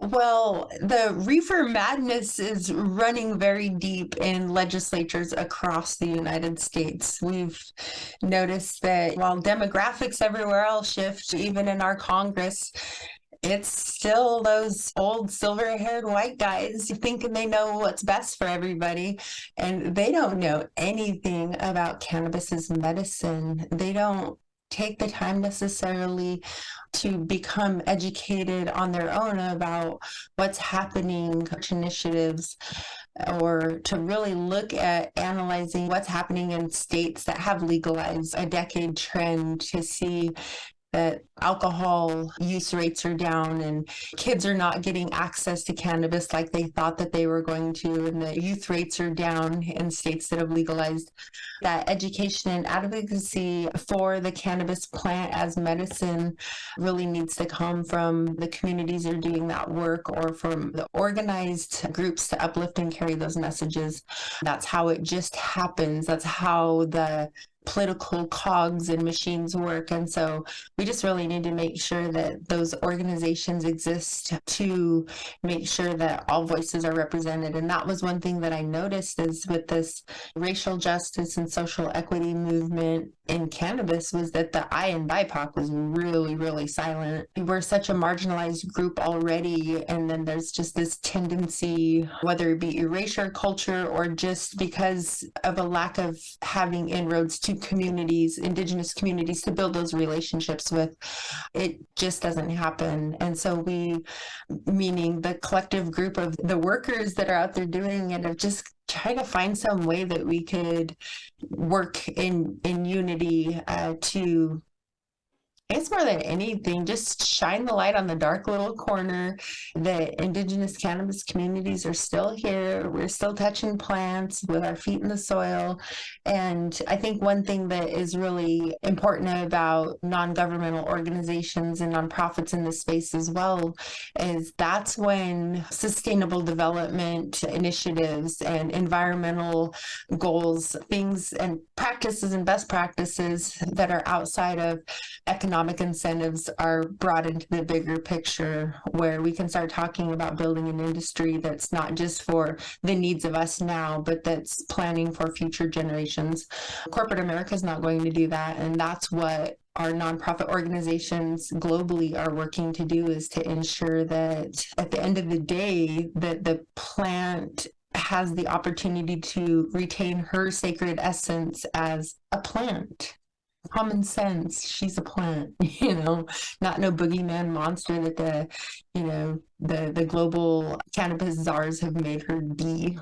Well, the reefer madness is running very deep in legislatures across the United States. We've noticed that while demographics everywhere else shift, even in our Congress, it's still those old silver-haired white guys thinking they know what's best for everybody, and they don't know anything about cannabis as medicine. They don't take the time necessarily to become educated on their own about what's happening, initiatives, or to really look at analyzing what's happening in states that have legalized a decade trend to see that alcohol use rates are down and kids are not getting access to cannabis like they thought that they were going to, and the youth rates are down in states that have legalized. That education and advocacy for the cannabis plant as medicine really needs to come from the communities that are doing that work, or from the organized groups to uplift and carry those messages. That's how it just happens. That's how the political cogs and machines work. And so we just really need to make sure that those organizations exist to make sure that all voices are represented. And that was one thing that I noticed is with this racial justice and social equity movement in cannabis, was that the I and BIPOC was really, really silent. We're such a marginalized group already, and then there's just this tendency, whether it be erasure culture or just because of a lack of having inroads to communities, indigenous communities, to build those relationships with, it just doesn't happen. And so we, meaning the collective group of the workers that are out there doing it, have just try to find some way that we could work in unity to, I guess more than anything, just shine the light on the dark little corner that indigenous cannabis communities are still here. We're still touching plants with our feet in the soil. And I think one thing that is really important about non-governmental organizations and nonprofits in this space as well is that's when sustainable development initiatives and environmental goals, things and practices and best practices that are outside of economic incentives are brought into the bigger picture, where we can start talking about building an industry that's not just for the needs of us now, but that's planning for future generations. Corporate America is not going to do that, and that's what our nonprofit organizations globally are working to do, is to ensure that at the end of the day that the plant has the opportunity to retain her sacred essence as a plant. Common sense, she's a plant, not no boogeyman monster that the global cannabis czars have made her be.